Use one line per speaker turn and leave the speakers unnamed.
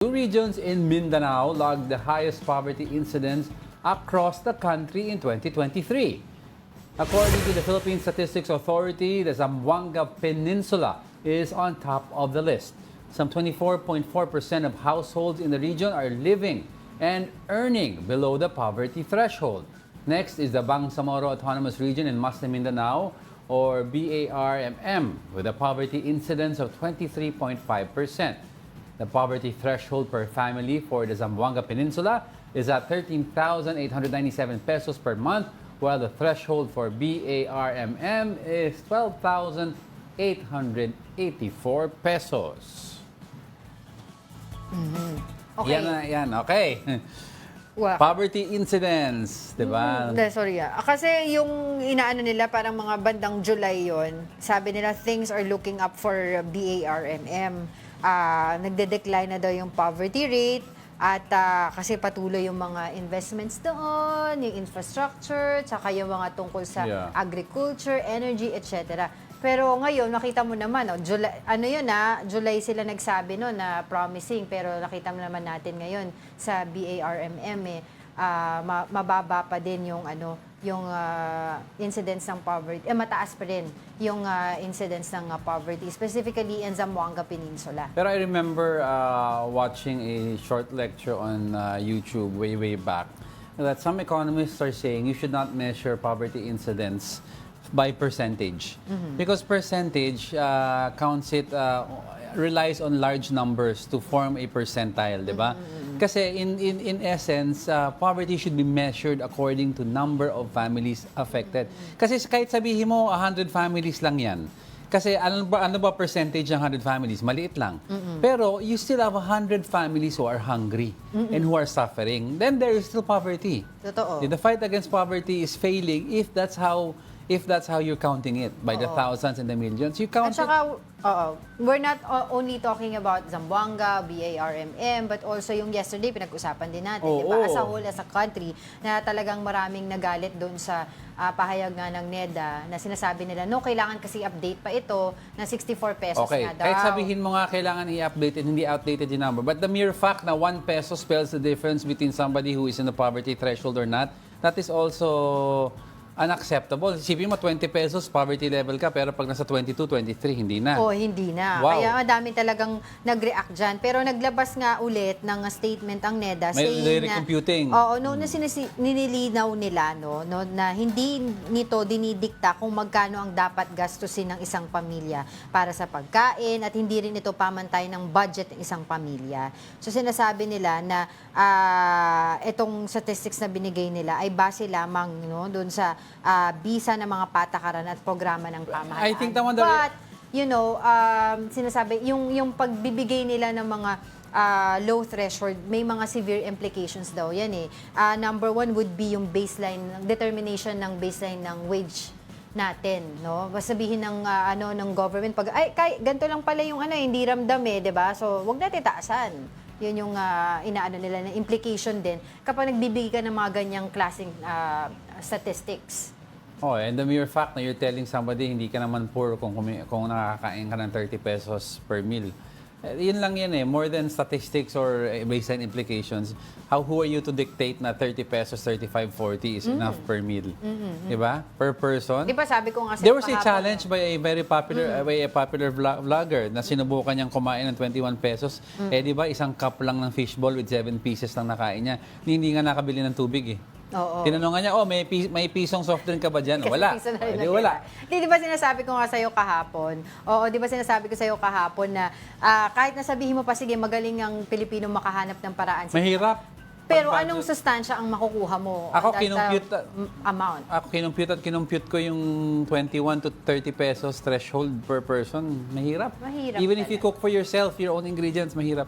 Two regions in Mindanao logged the highest poverty incidence across the country in 2023. According to the Philippine Statistics Authority, the Zamboanga Peninsula is on top of the list. Some 24.4% of households in the region are living and earning below the poverty threshold. Next is the Bangsamoro Autonomous Region in Muslim Mindanao, or BARMM, with a poverty incidence of 23.5%. The poverty threshold per family for the Zamboanga Peninsula is at 13,897 pesos per month, while the threshold for BARMM is 12,884 pesos.
Okay.
Yan, okay.
Wow.
Poverty incidence, di ba?
Sorry kasi yung inaano nila parang mga bandang July yon, sabi nila things are looking up for BARMM. Nagde-decline na daw yung poverty rate at kasi patuloy yung mga investments doon, yung infrastructure, tsaka yung mga tungkol sa agriculture, energy, etc. Pero ngayon, nakita mo naman, July, July sila nagsabi na promising, pero nakita mo naman natin ngayon sa BARMM, mababa pa din yung incidence ng poverty, mataas pa rin yung incidence ng poverty, specifically in Zamboanga Peninsula.
Pero I remember watching a short lecture on YouTube way back that some economists are saying you should not measure poverty incidence by percentage. Because percentage counts it, relies on large numbers to form a percentile, di ba? Kasi in essence, poverty should be measured according to number of families affected. Kasi kahit sabihin mo 100 families lang yan, kasi ano ba percentage ng 100 families? Maliit lang. Pero you still have 100 families who are hungry and who are suffering. Then there is still poverty.
Totoo.
The fight against poverty is failing if that's how you're counting it, by the thousands and the millions. You count
At saka, we're not only talking about Zamboanga, BARMM, but also yung yesterday, pinag-usapan din natin, diba? As a whole, as a country, na talagang maraming nagalit doon sa pahayag nga ng NEDA, na sinasabi nila, kailangan kasi update pa ito na 64 pesos
okay.
nga daw.
Kahit sabihin mo nga kailangan i-update it, hindi outdated yung number. But the mere fact na 1 peso spells the difference between somebody who is in the poverty threshold or not, that is also unacceptable. Isipin mo, 20 pesos, poverty level ka, pero pag nasa 22, 23, hindi na.
Hindi na.
Wow.
Kaya madami talagang nag-react dyan. Pero naglabas nga ulit ng statement ang NEDA
May
saying
recomputing.
na nililinaw nila, na hindi nito dinidikta kung magkano ang dapat gastusin ng isang pamilya para sa pagkain at hindi rin ito pamantay ng budget ng isang pamilya. So sinasabi nila na itong statistics na binigay nila ay base lamang doon sa bisa ng mga patakaran at programa ng pamahalaan.
I think
But, sinasabi, yung pagbibigay nila ng mga low threshold, may mga severe implications daw yan Number one would be yung baseline, determination ng baseline ng wage natin, sabihin ng ng government pag ganito lang pala yung hindi ramdam di ba? So, wag natin taasan. Yun yung inaano nila na implication din kapag nagbibigay ka ng mga ganyang klaseng statistics.
And the mere fact na you're telling somebody hindi ka naman poor kung nakakain ka ng 30 pesos per meal. Yun lang yan more than statistics or baseline implications. Who are you to dictate na 30 pesos, 35, 40 is enough per meal? Diba? Per person?
Di ba sabi ko nga sa
There was a challenge by a very popular vlogger na sinubukan niyang kumain ng 21 pesos. Di ba isang cup lang ng fishball with 7 pieces lang nakain niya. Hindi nga nakabili ng tubig Tinanongan niya, may pisong soft drink ka ba dyan? Wala. Wala.
Di ba sinasabi ko nga sa'yo kahapon? Di ba sinasabi ko sa'yo kahapon na kahit nasabihin mo pa, sige, magaling ang Pilipino makahanap ng paraan.
Mahirap.
Pero anong sustansya ang makukuha mo?
Ako, kinumpute ko yung 21 to 30 pesos threshold per person. Mahirap.
Mahirap
Even if
talaga.
you cook for yourself, your own ingredients, mahirap.